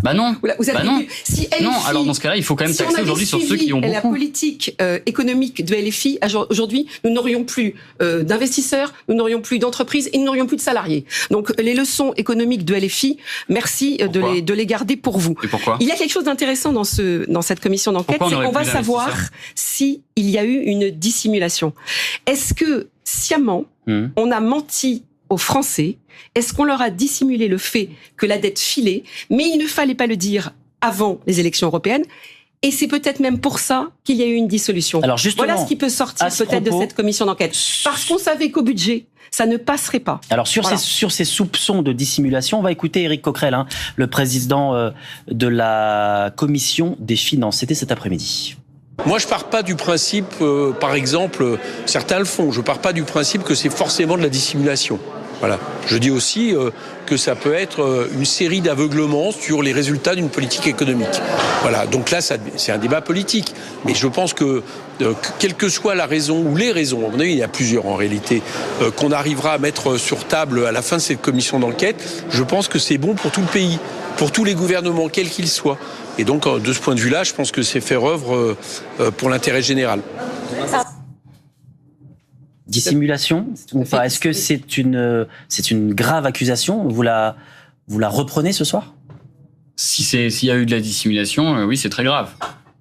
Bah non. Vous avez non. Si LFI, non, alors dans ce cas-là, il faut quand même taxer aujourd'hui sur ceux qui ont beaucoup. La politique économique de LFI, aujourd'hui, nous n'aurions plus d'investisseurs, nous n'aurions plus d'entreprises et nous n'aurions plus de salariés. Donc les leçons économiques de LFI, merci de les garder pour vous. Et pourquoi ? Il y a quelque chose d'intéressant dans cette commission d'enquête, c'est qu'on va savoir si il y a eu une dissimulation. Est-ce que sciemment, on a menti aux Français? Est-ce qu'on leur a dissimulé le fait que la dette filait, mais il ne fallait pas le dire avant les élections européennes? Et c'est peut-être même pour ça qu'il y a eu une dissolution. Alors justement, voilà ce qui peut sortir peut-être de cette commission d'enquête. Parce qu'on savait qu'au budget, ça ne passerait pas. Alors sur ces soupçons de dissimulation, on va écouter Éric Coquerel, le président de la commission des finances. C'était cet après-midi. Moi, je pars pas du principe, par exemple, certains le font, je pars pas du principe que c'est forcément de la dissimulation. Voilà. Je dis aussi que ça peut être une série d'aveuglements sur les résultats d'une politique économique. Voilà. Donc là, c'est un débat politique. Mais je pense que quelle que soit la raison ou les raisons, à mon avis, il y a plusieurs en réalité, qu'on arrivera à mettre sur table à la fin de cette commission d'enquête, je pense que c'est bon pour tout le pays, pour tous les gouvernements, quels qu'ils soient. Et donc, de ce point de vue-là, je pense que c'est faire œuvre pour l'intérêt général. Dissimulation ou pas? Est-ce que c'est une grave accusation? Vous la reprenez ce soir? S'il y a eu de la dissimulation, oui, c'est très grave.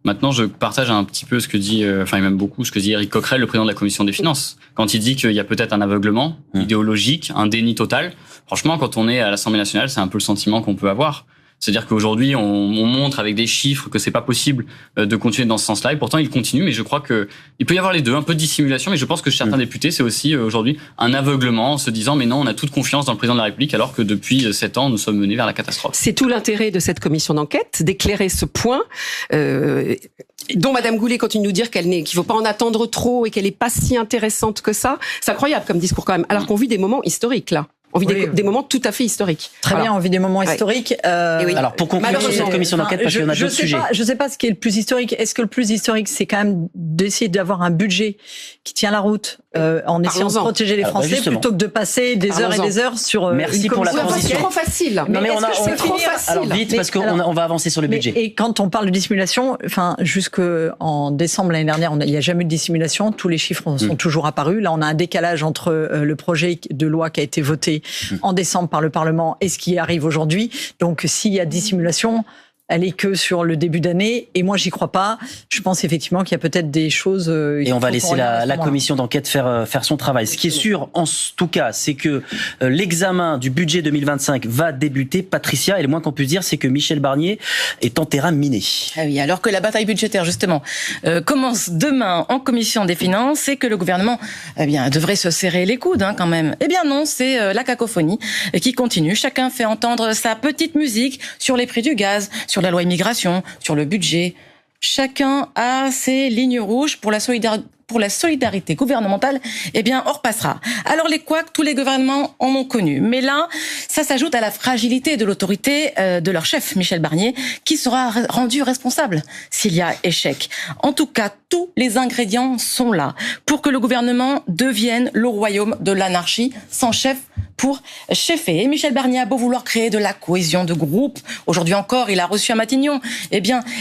Maintenant, je partage un petit peu ce que dit, et même beaucoup, ce que dit Éric Coquerel, le président de la Commission des Finances. Quand il dit qu'il y a peut-être un aveuglement idéologique, un déni total. Franchement, quand on est à l'Assemblée nationale, c'est un peu le sentiment qu'on peut avoir. C'est-à-dire qu'aujourd'hui, on montre avec des chiffres que c'est pas possible de continuer dans ce sens-là. Et pourtant, il continue. Mais je crois que il peut y avoir les deux, un peu de dissimulation. Mais je pense que chez certains députés, c'est aussi aujourd'hui un aveuglement en se disant mais non, on a toute confiance dans le président de la République, alors que depuis 7 ans, nous sommes menés vers la catastrophe. C'est tout l'intérêt de cette commission d'enquête, d'éclairer ce point. Dont Madame Goulet continue de nous dire qu'il ne faut pas en attendre trop et qu'elle n'est pas si intéressante que ça. C'est incroyable comme discours quand même. Alors qu'on vit des moments historiques là. On vit des moments tout à fait historiques. Très bien, on vit des moments historiques. Oui. Alors pour conclure sur cette commission d'enquête, parce qu'il y en a d'autres sujets. Je ne sais pas ce qui est le plus historique. Est-ce que le plus historique, c'est quand même d'essayer d'avoir un budget qui tient la route en essayant de protéger les Français plutôt que de passer des heures et des heures sur Merci pour la transition. C'est trop facile. Non mais c'est trop facile. Alors vite, parce qu'on va avancer sur le budget. Et quand on parle de dissimulation, jusqu'en décembre l'année dernière, il n'y a jamais eu de dissimulation. Tous les chiffres sont toujours apparus. Là, on a un décalage entre le projet de loi qui a été voté en décembre par le Parlement et ce qui arrive aujourd'hui. Donc, s'il y a dissimulation, elle est que sur le début d'année. Et moi, j'y crois pas. Je pense effectivement qu'il y a peut-être des choses. Et on va laisser la commission d'enquête faire son travail. Ce qui est sûr, en tout cas, c'est que l'examen du budget 2025 va débuter. Patricia, et le moins qu'on puisse dire, c'est que Michel Barnier est en terrain miné. Ah oui, alors que la bataille budgétaire, justement, commence demain en commission des finances et que le gouvernement, devrait se serrer les coudes, quand même. Eh bien non, c'est la cacophonie qui continue. Chacun fait entendre sa petite musique sur les prix du gaz, sur la loi immigration, sur le budget. Chacun a ses lignes rouges pour la solidarité gouvernementale, on repassera. Alors les couacs, tous les gouvernements en ont connu. Mais là, ça s'ajoute à la fragilité de l'autorité de leur chef, Michel Barnier, qui sera rendu responsable s'il y a échec. En tout cas, tous les ingrédients sont là pour que le gouvernement devienne le royaume de l'anarchie, sans chef pour cheffer. Et Michel Barnier a beau vouloir créer de la cohésion de groupe. Aujourd'hui encore, il a reçu à Matignon,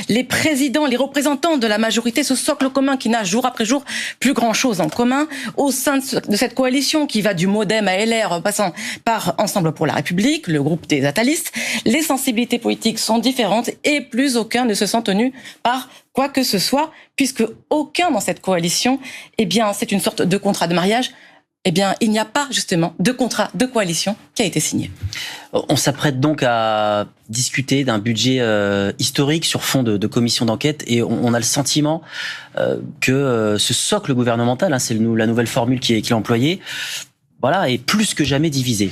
les présidents, les représentants de la majorité, ce socle commun qui n'a jour après jour plus grand-chose en commun au sein de cette coalition qui va du MoDem à LR, passant par Ensemble pour la République, le groupe des atalistes. Les sensibilités politiques sont différentes et plus aucun ne se sent tenu par quoi que ce soit, puisque aucun dans cette coalition, c'est une sorte de contrat de mariage. Il n'y a pas justement de contrat de coalition qui a été signé. On s'apprête donc à discuter d'un budget historique sur fond de commission d'enquête et on a le sentiment que ce socle gouvernemental, c'est la nouvelle formule qui est employée, est plus que jamais divisé.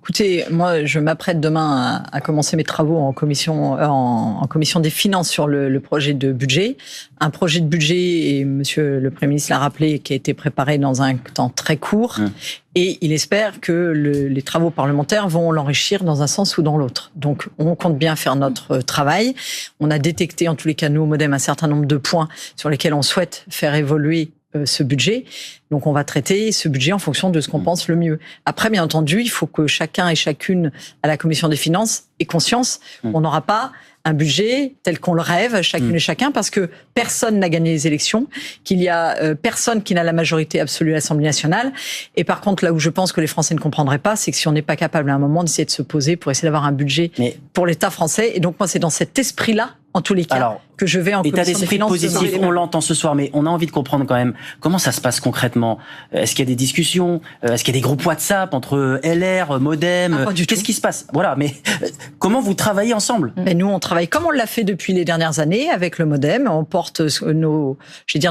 Écoutez, moi, je m'apprête demain à commencer mes travaux en commission des finances sur le projet de budget. Un projet de budget, et Monsieur le Premier ministre l'a rappelé, qui a été préparé dans un temps très court. Et il espère que les travaux parlementaires vont l'enrichir dans un sens ou dans l'autre. Donc, on compte bien faire notre travail. On a détecté, en tous les cas, nous, au MoDem, un certain nombre de points sur lesquels on souhaite faire évoluer ce budget. Donc on va traiter ce budget en fonction de ce qu'on pense le mieux. Après, bien entendu, il faut que chacun et chacune à la Commission des finances ait conscience qu'on n'aura pas un budget tel qu'on le rêve, chacune et chacun, parce que personne n'a gagné les élections, qu'il y a personne qui n'a la majorité absolue à l'Assemblée nationale. Et par contre, là où je pense que les Français ne comprendraient pas, c'est que si on n'est pas capable à un moment d'essayer de se poser pour essayer d'avoir un budget pour l'État français, et donc moi c'est dans cet esprit-là, en tous les cas, que je vais en état commission des d'esprit finances. positif, on l'entend ce soir, mais on a envie de comprendre quand même comment ça se passe concrètement. Est-ce qu'il y a des discussions? Est-ce qu'il y a des groupes WhatsApp entre LR, Modem? Qu'est-ce qui se passe? Voilà, mais comment vous travaillez ensemble? Mais nous, on travaille comme on l'a fait depuis les dernières années avec le Modem. On porte nos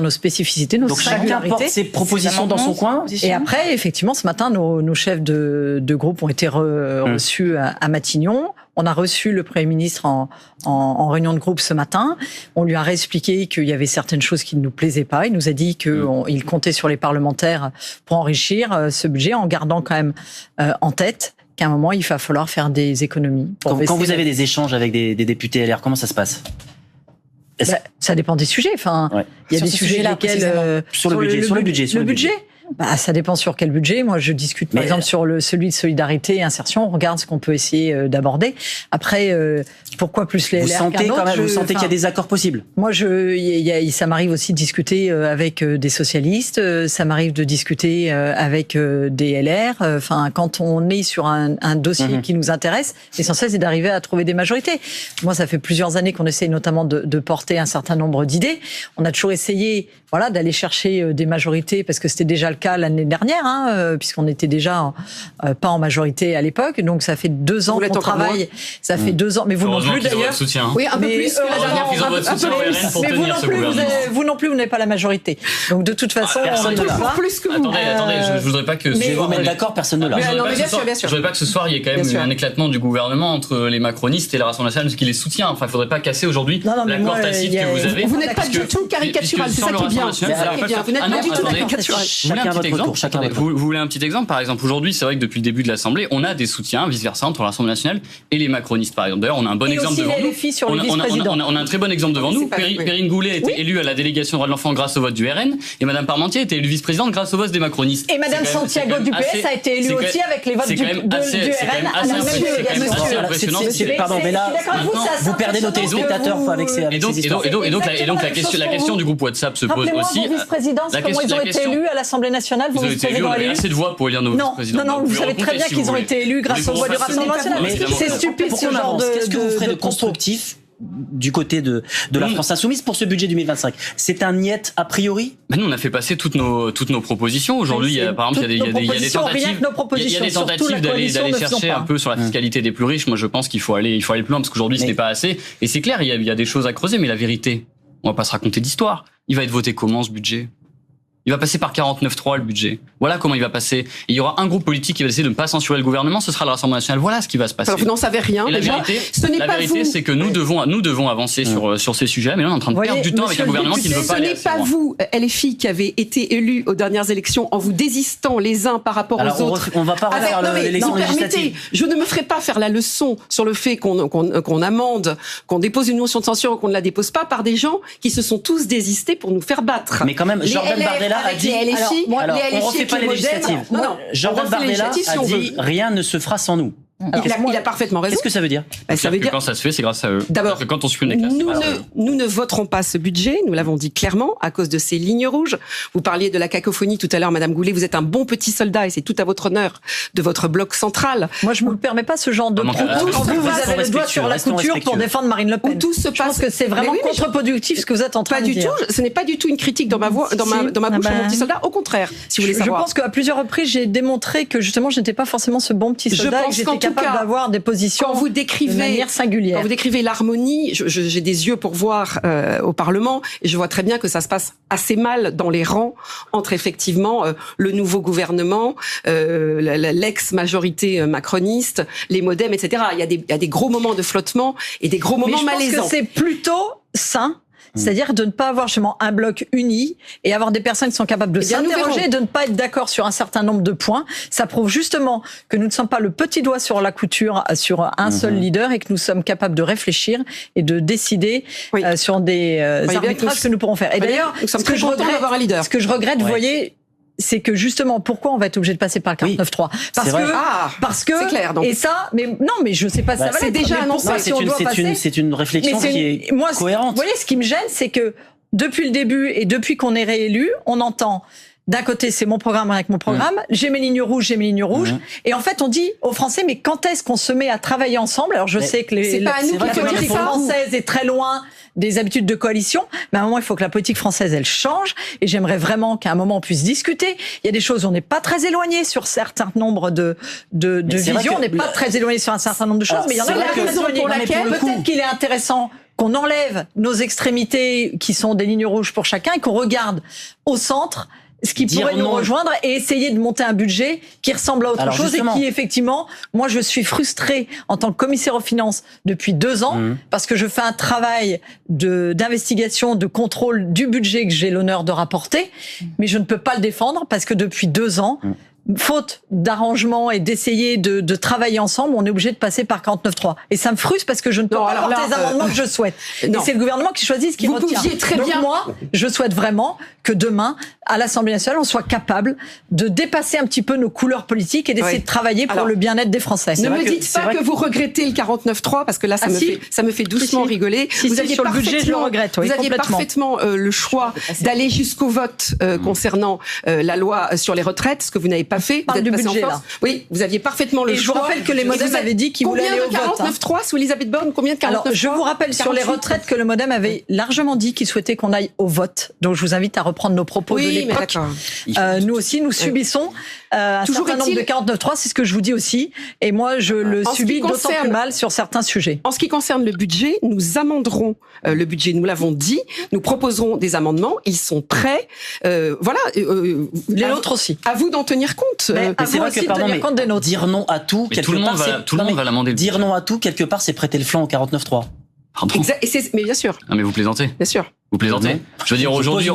spécificités, nos singularités. Donc chacun porte ses propositions dans son coin. Et après, effectivement, ce matin, nos chefs de groupe ont été reçus à Matignon. On a reçu le Premier ministre en réunion de groupe ce matin. On lui a réexpliqué qu'il y avait certaines choses qui ne nous plaisaient pas. Il nous a dit qu'il comptait sur les parlementaires pour enrichir ce budget, en gardant quand même en tête qu'à un moment, il va falloir faire des économies. Quand vous avez des échanges avec des députés LR, comment ça se passe? Ça dépend des sujets. Enfin, il y a des sujets lesquels... Sur le budget. Ça dépend sur quel budget. Moi, je discute par exemple sur celui de solidarité et insertion. On regarde ce qu'on peut essayer d'aborder. Après, pourquoi plus les LR qu'un autre? Vous sentez qu'il y a des accords possibles? Moi, ça m'arrive aussi de discuter avec des socialistes. Ça m'arrive de discuter avec des LR. Enfin, quand on est sur un dossier qui nous intéresse, l'essentiel c'est d'arriver à trouver des majorités. Moi, ça fait plusieurs années qu'on essaye notamment de porter un certain nombre d'idées. On a toujours essayé, d'aller chercher des majorités parce que c'était déjà le cas l'année dernière, puisqu'on était déjà pas en majorité à l'époque. Donc ça fait 2 ans qu'on travaille. Ça fait 2 ans, mais vous non plus d'ailleurs. Oui, un peu plus que la dernière. Mais vous non plus, vous n'avez pas la majorité. Donc de toute façon, personne on est là. Plus que vous. Attendez, je voudrais pas que. Je vais vous mettre d'accord, personne ne l'a. Je voudrais pas que ce soir il y ait quand même un éclatement du gouvernement entre les macronistes et la Rassemblement national qui les soutient. Enfin, il faudrait pas casser aujourd'hui l'accord tacite que vous avez. Vous n'êtes pas du tout caricatural, c'est ça qui est bien. Vous n'êtes pas du tout caricatural. Vous voulez un petit exemple? Par exemple, aujourd'hui, c'est vrai que depuis le début de l'Assemblée, on a des soutiens, vice-versa, entre l'Assemblée nationale et les macronistes, par exemple. D'ailleurs, on a un bon exemple devant nous. On a un très bon exemple devant nous. Perrine Goulet a été élue à la délégation droits de l'enfant grâce au vote du RN, et Madame Parmentier a été élue vice-présidente grâce au vote des macronistes. Et Madame Santiago du PS a été élue aussi avec les votes du RN à la même impressionnant. Pardon, mais là, vous perdez nos téléspectateurs avec ces histoires. Et donc la question du groupe WhatsApp se pose aussi. Comment ils ont été élus à l'Assemblée nationale? Ils ont été élus, on avait assez de voix pour élire nos vice-présidents. Non, vous savez très bien qu'ils ont été élus grâce aux voix du Rassemblement national. C'est stupide ce genre de... Qu'est-ce que vous ferez de constructif du côté de la France insoumise pour ce budget 2025? C'est un niet a priori? Nous, on a fait passer toutes nos propositions. Aujourd'hui, par exemple, il y a des tentatives d'aller chercher un peu sur la fiscalité des plus riches. Moi, je pense qu'il faut aller plus loin parce qu'aujourd'hui, ce n'est pas assez. Et c'est clair, il y a des choses à creuser, mais la vérité, on va pas se raconter d'histoire. Il va être voté comment, ce budget? Il va passer par 49.3 le budget. Voilà comment il va passer. Et il y aura un groupe politique qui va essayer de ne pas censurer le gouvernement, ce sera le Rassemblement national. Voilà ce qui va se passer. Alors vous n'en savez rien. Et la vérité, c'est que nous devons avancer sur ces sujets. Mais là, on est en train de perdre du temps avec un gouvernement qui ne veut pas aller assez loin. Ce n'est pas vous, LFI, qui avez été élus aux dernières élections en vous désistant les uns par rapport aux autres. On va pas refaire l'élection législative. Je ne me ferai pas faire la leçon sur le fait qu'on amende, qu'on dépose une motion de censure ou qu'on ne la dépose pas par des gens qui se sont tous désistés pour nous faire battre. Mais quand même, Jordan Bardella a dit... Alors, on refait pas les législatives. Non, Jordan Bardella a dit rien ne se fera sans nous. Il a parfaitement raison. Qu'est-ce que ça veut dire? Ça veut dire que quand ça se fait, c'est grâce à eux. D'abord, quand on supprime les classes, nous ne voterons pas ce budget. Nous l'avons dit clairement à cause de ces lignes rouges. Vous parliez de la cacophonie tout à l'heure, Madame Goulet. Vous êtes un bon petit soldat et c'est tout à votre honneur de votre bloc central. Moi, je ne me permets pas ce genre de propos. Vous avez le doigt sur la couture pour défendre Marine Le Pen. Je pense que c'est vraiment contre-productif ce que vous êtes en train de dire. Ce n'est pas du tout une critique dans ma bouche, mon petit soldat. Au contraire, si vous voulez savoir. Je pense qu'à plusieurs reprises, j'ai démontré que justement, je n'étais pas forcément ce bon petit soldat et que j'étais capable d'avoir des quand vous décrivez l'harmonie, j'ai des yeux pour voir au Parlement et je vois très bien que ça se passe assez mal dans les rangs entre effectivement le nouveau gouvernement, l'ex-majorité macroniste, les modems, etc. Il y a des gros moments de flottement et des gros moments malaisants. Je pense que c'est plutôt sain C'est-à-dire de ne pas avoir justement un bloc uni et avoir des personnes qui sont capables de s'interroger et de ne pas être d'accord sur un certain nombre de points. Ça prouve justement que nous ne sommes pas le petit doigt sur la couture sur un seul leader et que nous sommes capables de réfléchir et de décider sur des arbitrages que nous pourrons faire. Et d'ailleurs, nous sommes très contents d'avoir un leader. Ce que je regrette, vous voyez, c'est que justement, pourquoi on va être obligé de passer par le 49.3 ? Parce que c'est clair. Donc. Et ça, mais je sais pas si ça va c'est déjà annoncé. C'est une réflexion qui est cohérente. Vous voyez, ce qui me gêne, c'est que depuis le début et depuis qu'on est réélu, on entend. D'un côté, c'est mon programme avec mon programme. J'ai mes lignes rouges. Et en fait, on dit aux Français, mais quand est-ce qu'on se met à travailler ensemble ? Alors, je sais que la politique française est très loin des habitudes de coalition, mais à un moment, il faut que la politique française, elle change. Et j'aimerais vraiment qu'à un moment, on puisse discuter. Il y a des choses où on n'est pas très éloigné sur certains nombres de visions. On n'est pas très éloigné sur un certain nombre de choses, mais il y en a qui raison pour laquelle peut-être qu'il est intéressant qu'on enlève nos extrémités qui sont des lignes rouges pour chacun et qu'on regarde au centre ce qui pourrait nous rejoindre et essayer de monter un budget qui ressemble à autre chose et qui, effectivement, moi, je suis frustrée en tant que commissaire aux finances depuis 2 ans parce que je fais un travail d'investigation, de contrôle du budget que j'ai l'honneur de rapporter, mais je ne peux pas le défendre parce que depuis 2 ans, faute d'arrangement et d'essayer de travailler ensemble, on est obligé de passer par 49.3. Et ça me frustre parce que je ne peux pas porter les amendements que je souhaite. Et c'est le gouvernement qui choisit ce qu'il retient. Donc moi, je souhaite vraiment que demain, à l'Assemblée nationale, on soit capable de dépasser un petit peu nos couleurs politiques et d'essayer de travailler pour le bien-être des Français. Ne me dites pas que vous regrettez le 49.3 parce que là, ça me fait doucement rigoler. Vous aviez sur le budget, je le regrette. Vous aviez parfaitement le choix d'aller jusqu'au vote concernant la loi sur les retraites, ce que vous n'avez pas fait. Parle du budget, là. Oui, vous aviez parfaitement le choix. Je vous rappelle que les MoDem avaient dit qu'ils voulaient aller au vote. Combien de 49.3 sous Elisabeth Borne ? Combien de 49.3 ? Alors, je vous rappelle sur les retraites que le MoDem avait largement dit qu'il souhaitait qu'on aille au vote. Donc, je vous invite à reprendre nos propos de l'époque. Nous aussi, nous subissons un certain nombre de 49.3, c'est ce que je vous dis aussi. Et moi, je le subis d'autant plus mal sur certains sujets. En ce qui concerne le budget, nous amenderons le budget. Nous l'avons dit. Nous proposerons des amendements. Ils sont prêts. Voilà. Les nôtres aussi. À vous d'en tenir compte. Mais c'est vrai que, pardon, mais dire non à tout, quelque part, tout le monde va l'amender. Dire non à tout, quelque part, c'est prêter le flanc au 49.3. Pardon. Mais bien sûr. Non, mais vous plaisantez. Bien sûr. Vous plaisantez. Je veux dire, aujourd'hui,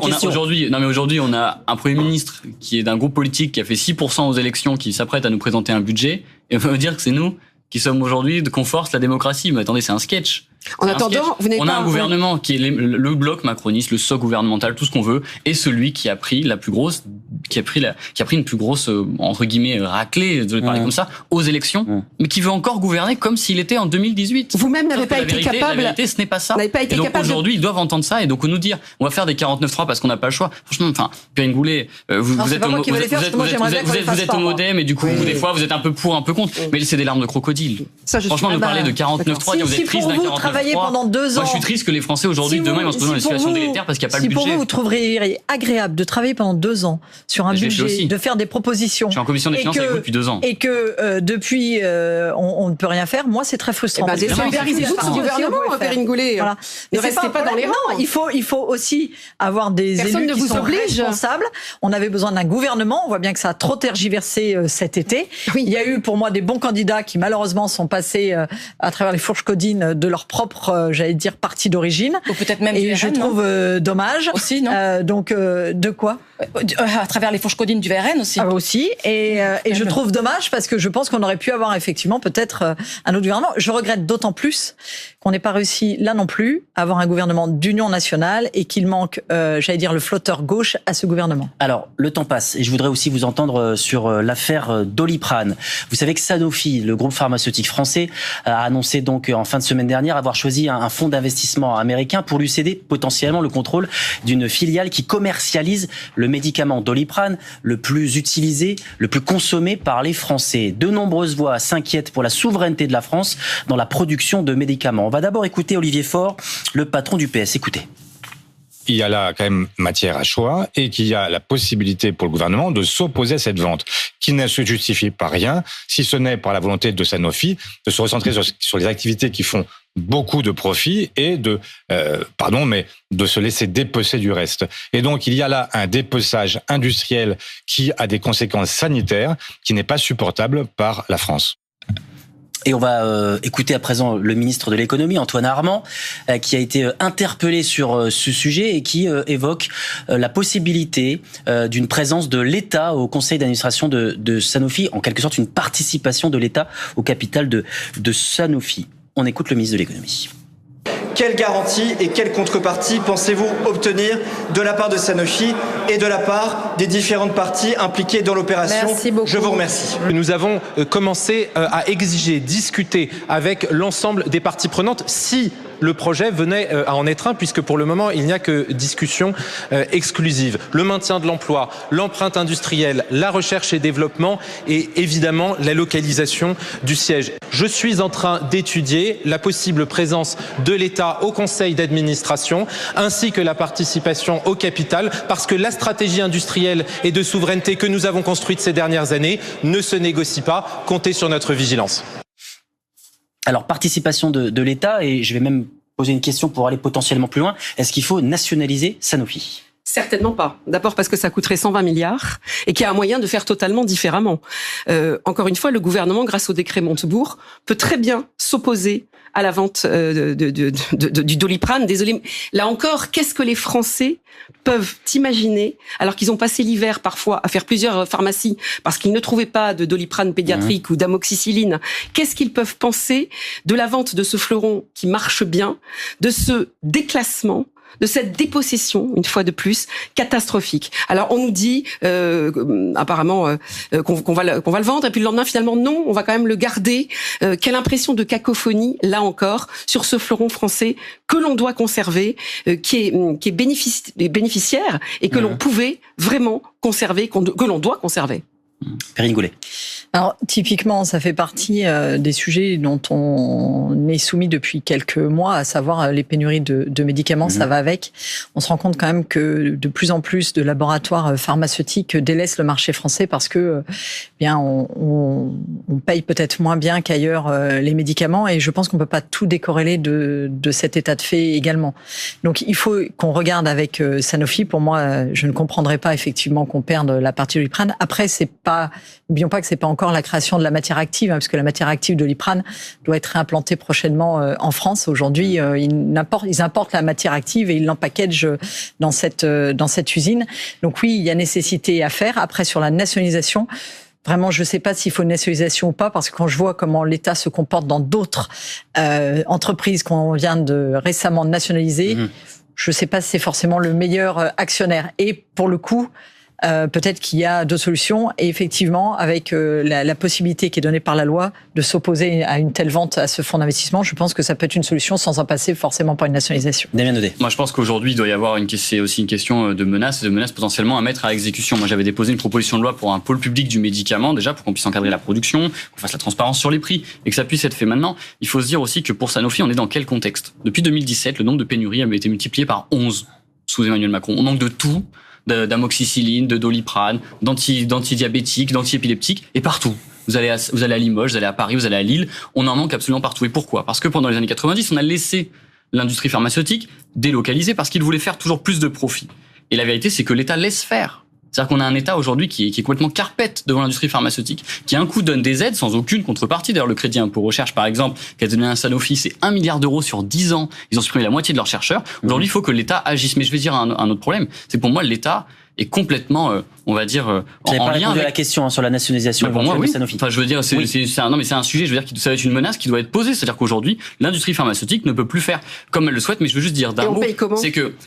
on a un Premier ministre qui est d'un groupe politique qui a fait 6% aux élections, qui s'apprête à nous présenter un budget, et on va me dire que c'est nous qui sommes aujourd'hui, qu'on force la démocratie. Mais attendez, c'est un sketch. En attendant, vous n'avez pas... On a un gouvernement qui est le bloc macroniste, le socle gouvernemental, tout ce qu'on veut, et celui qui a pris qui a pris une plus grosse, entre guillemets, raclée, de parler comme ça, aux élections, mais qui veut encore gouverner comme s'il était en 2018. Vous-même n'avez pas été capable. La vérité, ce n'est pas ça. N'avez pas été et donc capable aujourd'hui, ils doivent entendre ça, et donc nous dire, on va faire des 49.3 parce qu'on n'a pas le choix. Franchement, Perrine Goulet, vous êtes au MoDem, et du coup, des fois, vous êtes un peu pour, un peu contre, mais c'est des larmes de crocodile. Franchement, nous parler de 49.3, vous êtes triste d'un 49.3. Pendant 2 ans. Moi, je suis triste que les Français aujourd'hui, demain, ils vont se trouver dans une situation délétère parce qu'il n'y a pas le budget. Si pour vous, vous trouveriez agréable de travailler pendant 2 ans sur un budget, de faire des propositions. Je suis en commission des finances avec vous depuis 2 ans. Et que depuis, on ne peut rien faire. Moi, c'est très frustrant. Désolidarisez-vous de ce gouvernement, Perrine Goulet. Voilà. Ne restez pas dans les rangs. Il faut aussi avoir des élus qui sont responsables. On avait besoin d'un gouvernement. On voit bien que ça a trop tergiversé cet été. Il y a eu, pour moi, des bons candidats qui, malheureusement, sont passés à travers les fourches codines de leur propre, j'allais dire, parti d'origine. Ou peut-être même et je trouve dommage. Aussi, non donc, de quoi à travers les fourches codines du VRN aussi. Aussi. Et je trouve dommage parce que je pense qu'on aurait pu avoir effectivement peut-être un autre gouvernement. Je regrette d'autant plus qu'on n'ait pas réussi là non plus à avoir un gouvernement d'union nationale et qu'il manque, j'allais dire, le flotteur gauche à ce gouvernement. Alors, le temps passe et je voudrais aussi vous entendre sur l'affaire Doliprane. Vous savez que Sanofi, le groupe pharmaceutique français, a annoncé donc en fin de semaine dernière avoir choisi un fonds d'investissement américain pour lui céder potentiellement le contrôle d'une filiale qui commercialise le médicament Doliprane, le plus utilisé, le plus consommé par les Français. De nombreuses voix s'inquiètent pour la souveraineté de la France dans la production de médicaments. On va d'abord écouter Olivier Faure, le patron du PS. Écoutez. Il y a là quand même matière à choix et qu'il y a la possibilité pour le gouvernement de s'opposer à cette vente, qui ne se justifie par rien, si ce n'est par la volonté de Sanofi de se recentrer sur les activités qui font beaucoup de profit et de se laisser dépecer du reste. Et donc, il y a là un dépeçage industriel qui a des conséquences sanitaires qui n'est pas supportable par la France. Et on va écouter à présent le ministre de l'économie, Antoine Armand, qui a été interpellé sur ce sujet et qui évoque la possibilité d'une présence de l'État au conseil d'administration de Sanofi, en quelque sorte une participation de l'État au capital de Sanofi. On écoute le ministre de l'économie. Quelle garantie et quelle contrepartie pensez-vous obtenir de la part de Sanofi et de la part des différentes parties impliquées dans l'opération? Merci beaucoup. Je vous remercie. Nous avons commencé à exiger, discuter avec l'ensemble des parties prenantes si le projet venait à en être un, puisque pour le moment, il n'y a que discussion exclusive. Le maintien de l'emploi, l'empreinte industrielle, la recherche et développement et évidemment la localisation du siège. Je suis en train d'étudier la possible présence de l'État au conseil d'administration ainsi que la participation au capital, parce que la stratégie industrielle et de souveraineté que nous avons construite ces dernières années ne se négocie pas. Comptez sur notre vigilance. Alors, participation de l'État, et je vais même poser une question pour aller potentiellement plus loin. Est-ce qu'il faut nationaliser Sanofi ? Certainement pas. D'abord parce que ça coûterait 120 milliards et qu'il y a un moyen de faire totalement différemment. Encore une fois, le gouvernement, grâce au décret Montebourg, peut très bien s'opposer à la vente du Doliprane. Désolé, là encore, qu'est-ce que les Français peuvent imaginer alors qu'ils ont passé l'hiver parfois à faire plusieurs pharmacies parce qu'ils ne trouvaient pas de Doliprane pédiatrique ou d'amoxicilline? Qu'est-ce qu'ils peuvent penser de la vente de ce fleuron qui marche bien, de ce déclassement, de cette dépossession, une fois de plus, catastrophique. Alors on nous dit apparemment qu'on va le vendre, et puis le lendemain finalement non, on va quand même le garder. Quelle impression de cacophonie, là encore, sur ce fleuron français que l'on doit conserver, qui est bénéficiaire et que l'on pouvait vraiment conserver, que l'on doit conserver. Perrine Goulet. Alors, typiquement, ça fait partie des sujets dont on est soumis depuis quelques mois, à savoir les pénuries de médicaments, ça va avec. On se rend compte quand même que de plus en plus de laboratoires pharmaceutiques délaissent le marché français parce que, bien, on paye peut-être moins bien qu'ailleurs les médicaments, et je pense qu'on peut pas tout décorréler de cet état de fait également. Donc, il faut qu'on regarde avec Sanofi. Pour moi, je ne comprendrais pas effectivement qu'on perde la partie de Doliprane. Après, n'oublions pas que c'est pas encore la création de la matière active, parce que la matière active de Doliprane doit être réimplantée prochainement en France. Aujourd'hui, ils importent la matière active et ils l'empackagent dans cette usine. Donc oui, il y a nécessité à faire. Après, sur la nationalisation, vraiment, je ne sais pas s'il faut une nationalisation ou pas, parce que quand je vois comment l'État se comporte dans d'autres entreprises qu'on vient de récemment nationaliser, je ne sais pas si c'est forcément le meilleur actionnaire. Et pour le coup, peut-être qu'il y a deux solutions, et effectivement, avec la possibilité qui est donnée par la loi de s'opposer à une telle vente à ce fonds d'investissement, je pense que ça peut être une solution sans en passer forcément par une nationalisation. Damien Naudet. Moi, je pense qu'aujourd'hui, il doit y avoir c'est aussi une question de menaces potentiellement à mettre à exécution. Moi, j'avais déposé une proposition de loi pour un pôle public du médicament, déjà, pour qu'on puisse encadrer la production, qu'on fasse la transparence sur les prix, et que ça puisse être fait maintenant. Il faut se dire aussi que pour Sanofi, on est dans quel contexte? Depuis 2017, le nombre de pénuries avait été multiplié par 11 sous Emmanuel Macron. On manque de tout. D'amoxicilline, de Doliprane, d'antidiabétiques, d'antiépileptiques, et partout. Vous allez à Limoges, vous allez à Paris, vous allez à Lille, on en manque absolument partout. Et pourquoi? Parce que pendant les années 90, on a laissé l'industrie pharmaceutique délocalisée parce qu'il voulait faire toujours plus de profit. Et la vérité, c'est que l'État laisse faire. C'est-à-dire qu'on a un État aujourd'hui qui est complètement carpette devant l'industrie pharmaceutique, qui un coup donne des aides sans aucune contrepartie. D'ailleurs, le crédit impôt recherche, par exemple, qui a donné à Sanofi, c'est 1 milliard d'euros sur 10 ans. Ils ont supprimé la moitié de leurs chercheurs. Aujourd'hui, il faut que l'État agisse. Mais je vais dire un autre problème. C'est pour moi, l'État est complètement, on va dire, en lien avec la question sur la nationalisation de Sanofi. Enfin, je veux dire, c'est un sujet, je veux dire, ça va être une menace qui doit être posée. C'est-à-dire qu'aujourd'hui, l'industrie pharmaceutique ne peut plus faire comme elle le souhaite. Mais je veux juste dire d'un mot,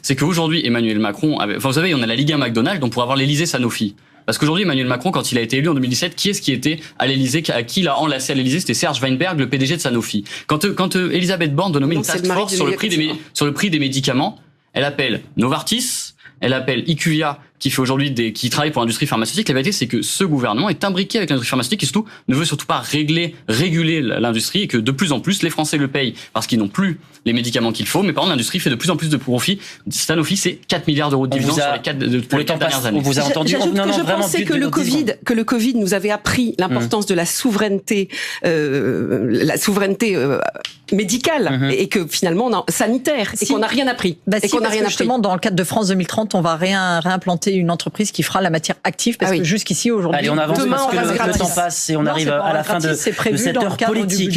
c'est qu'aujourd'hui, Emmanuel Macron, vous savez, on a la Ligue 1 McDonald's, on pourrait avoir l'Élysée Sanofi. Parce qu'aujourd'hui, Emmanuel Macron, quand il a été élu en 2017, qui est-ce qui était à l'Élysée, à qui il a enlacé à l'Élysée? C'était Serge Weinberg, le PDG de Sanofi. Quand Elisabeth Borne doit nommer une task force sur le prix des médicaments, elle appelle Novartis, elle appelle IQVIA, qui fait aujourd'hui qui travaille pour l'industrie pharmaceutique. La vérité, c'est que ce gouvernement est imbriqué avec l'industrie pharmaceutique et surtout ne veut surtout pas réguler l'industrie, et que de plus en plus les Français le payent parce qu'ils n'ont plus les médicaments qu'il faut. Mais par contre, l'industrie fait de plus en plus de profits. Sanofi, c'est 4 milliards d'euros de dividendes pour les 4 dernières années. On vous a entendu. J'ajoute que je pensais que le Covid nous avait appris l'importance de la souveraineté, médicale, et que finalement sanitaire, et qu'on n'a rien appris. Justement, dans le cadre de France 2030, on va réimplanter une entreprise qui fera la matière active, parce que jusqu'ici, aujourd'hui... Allez, on avance parce que le temps passe et on arrive à la fin de cette heure politique.